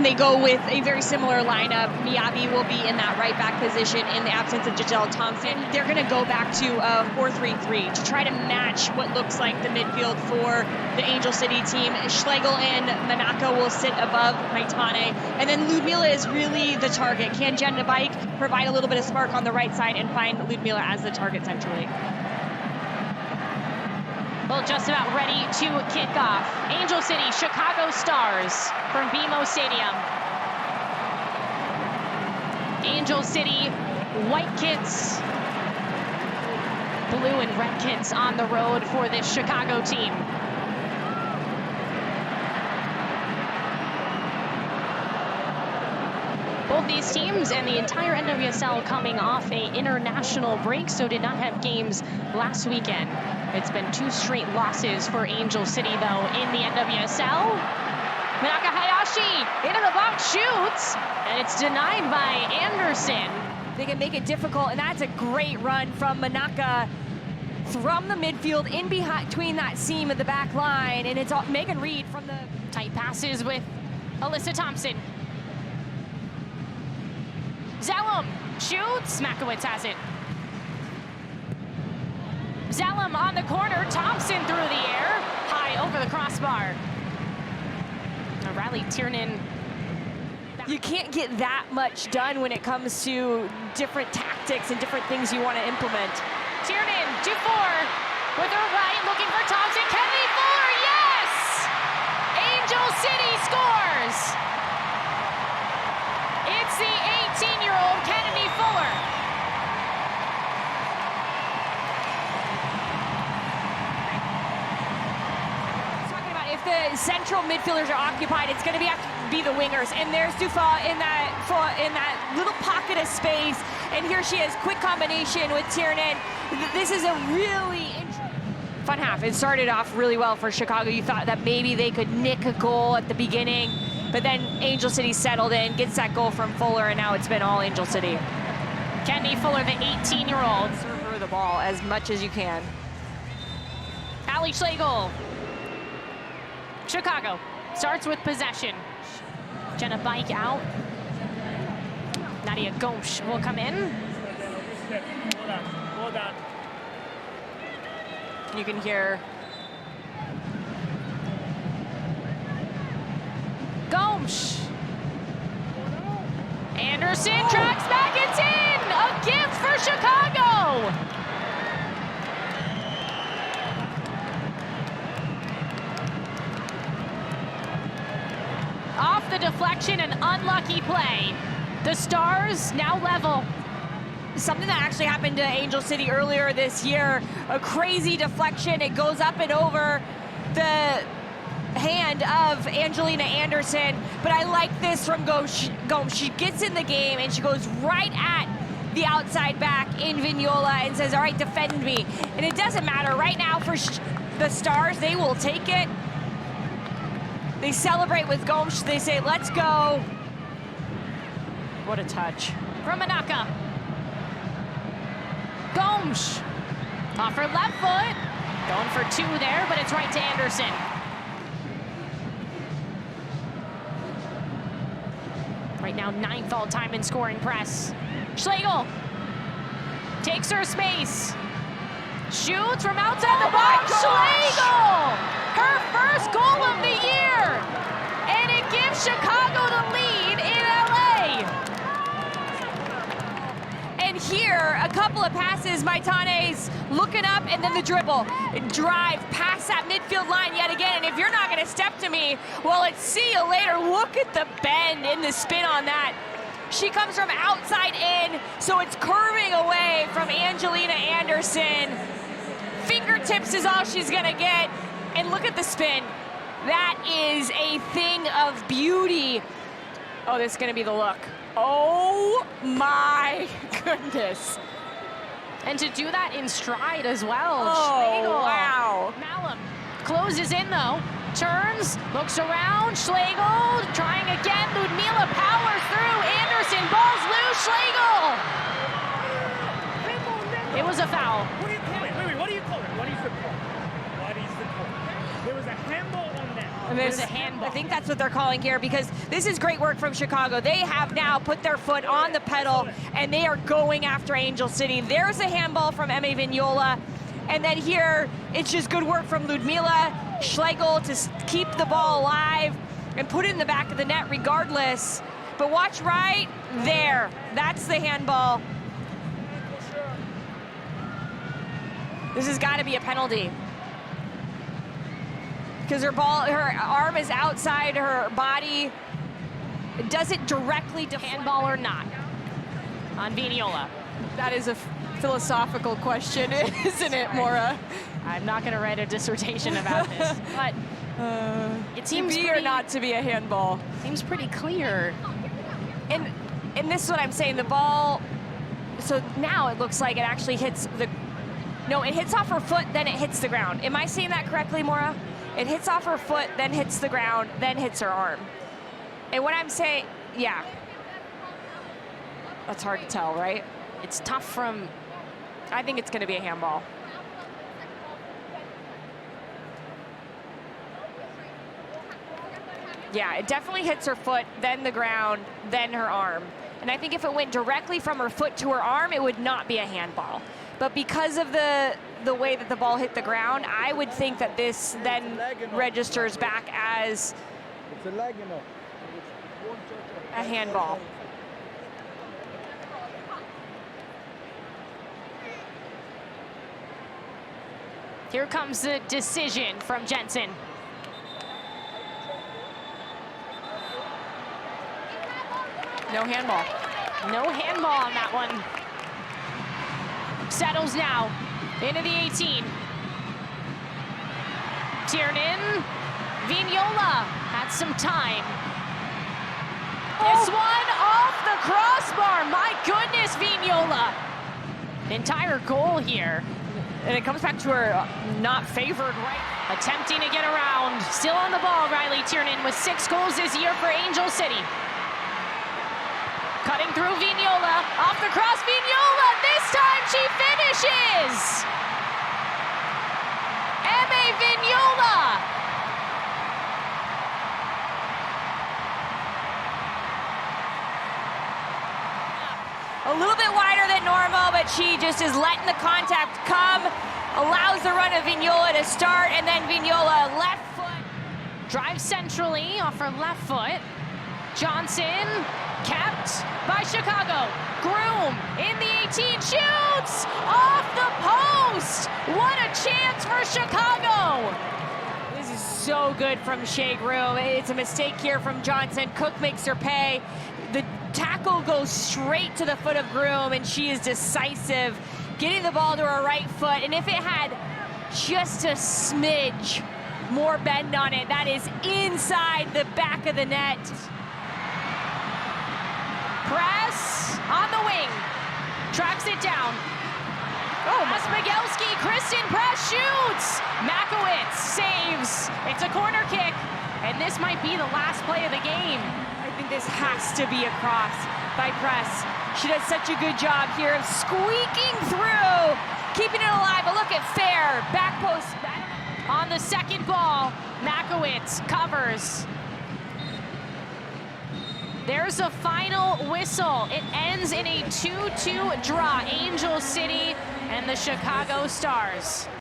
and they go with a very similar lineup. Miyabi will be in that right back position in the absence of Giselle Thompson. They're going to go back to a 4-3-3 to try to match what looks like the midfield for the Angel City team. Schlegel and Manaka will sit above Maitane, and then Ludmila is really the target. Can Jenna Bike provide a little bit of spark on the right side and find Ludmila as the target centrally? Well, just about ready to kick off. Angel City, Chicago Stars from BMO Stadium. Angel City, white kits, blue and red kits on the road for this Chicago team. Both these teams and the entire NWSL coming off an international break, so did not have games last weekend. It's been 2 straight losses for Angel City, though, in the NWSL. Manaka Hayashi into the box, shoots, and it's denied by Anderson. They can make it difficult, and that's a great run from Manaka from the midfield in between that seam of the back line, and it's Megan Reed from the tight passes with Alyssa Thompson. Zellum shoots, Makowitz has it. Zellum on the corner, Thompson through the air, high over the crossbar. Riley Tiernan. You can't get that much done when it comes to different tactics and different things you want to implement. Tiernan, 2-4, with her right, looking for Thompson. Kennedy Fuller, yes! Angel City scores! It's the 18-year-old Kennedy Fuller. Talking about if the central midfielders are occupied, it's going to have to be the wingers. And there's Dufa in that little pocket of space. And here she is, quick combination with Tiernan. This is a really fun half. It started off really well for Chicago. You thought that maybe they could nick a goal at the beginning, but then Angel City settled in, gets that goal from Fuller, and now it's been all Angel City. Kennedy Fuller, the 18-year-old. Serve her the ball as much as you can. Allie Schlegel. Chicago starts with possession. Jenna Bike out. Nádia Gomes will come in. You can hear Gomes. Anderson tracks back, it's in! A gift for Chicago! Off the deflection, an unlucky play. The Stars now level. Something that actually happened to Angel City earlier this year, a crazy deflection. It goes up and over the hand of Angelina Anderson, but I like this from Gomes. She gets in the game and she goes right at the outside back in Vignola and says, all right, defend me. And it doesn't matter right now for the Stars, they will take it. They celebrate with Gomes. They say, let's go. What a touch. From Manaka. Gomes off her left foot. Going for 2 there, but it's right to Anderson. Right now, 9th all-time in scoring press. Schlegel takes her space. Shoots from outside the box. Schlegel! Her first goal of the year! And it gives Chicago the lead in LA. And here, a couple of passes, Maitane's looking up, and then the dribble. Drive past that midfield line yet again, and if you're not gonna step to me, well, let's see you later. Look at the bend and the spin on that. She comes from outside in, so it's curving away from Angelina Anderson. Fingertips is all she's gonna get, and look at the spin. That is a thing of beauty. Oh, this is gonna be the look. Oh my goodness. And to do that in stride as well. Oh, Schlegel. wow. Malum closes in though. Turns, looks around. Schlegel trying again. Ludmila powers through. Anderson, balls loose. Schlegel. It was a foul. What do you call it? Wait, what do you call it? What is the call? What is the call? There was a handball on that. And there's a handball. I think that's what they're calling here, because this is great work from Chicago. They have now put their foot on the pedal, and they are going after Angel City. There's a handball from M.A. Vignola. And then here, it's just good work from Ludmila Schlegel to keep the ball alive and put it in the back of the net regardless. But watch right there. That's the handball. This has got to be a penalty, because her arm is outside her body. Does it directly to handball or not on Vignola? That is a philosophical question, isn't it, Maura? I'm not going to write a dissertation about this, but it seems to be or not to be a handball. Seems pretty clear. And this is what I'm saying. The ball. So now it looks like it actually hits the. No, it hits off her foot, then it hits the ground. Am I saying that correctly, Maura? It hits off her foot, then hits the ground, then hits her arm. And what I'm saying, yeah. That's hard to tell, right? It's tough from. I think it's going to be a handball. Yeah, it definitely hits her foot, then the ground, then her arm. And I think if it went directly from her foot to her arm, it would not be a handball. But because of the way that the ball hit the ground, I would think that this then registers back as a handball. Here comes the decision from Jensen. No handball. No handball on that one. Settles now into the 18. Tiernan, Vignola had some time. This one off the crossbar. My goodness, Vignola. Entire goal here. And it comes back to her not favored right. Attempting to get around. Still on the ball, Riley Tiernan with 6 goals this year for Angel City. Cutting through Vignola, off the cross, Vignola, this time she finishes! M.A. Vignola! A little bit wider than normal, but she just is letting the contact come, allows the run of Vignola to start, and then Vignola left foot. Drives centrally off her left foot. Johnson, kept by Chicago. Groom in the 18, shoots off the post. What a chance for Chicago. This is so good from Shea Groom. It's a mistake here from Johnson. Cook makes her pay. The tackle goes straight to the foot of Groom, and she is decisive, getting the ball to her right foot. And if it had just a smidge more bend on it, that is inside the back of the net. Press on the wing, tracks it down. Asmigelski, Kristen Press shoots. Makowitz saves. It's a corner kick, and this might be the last play of the game. I think this has to be a cross by Press. She does such a good job here of squeaking through, keeping it alive. But look at Fair, back post. On the second ball, Makowitz covers. There's a final whistle. It ends in a 2-2 draw. Angel City and the Chicago Stars.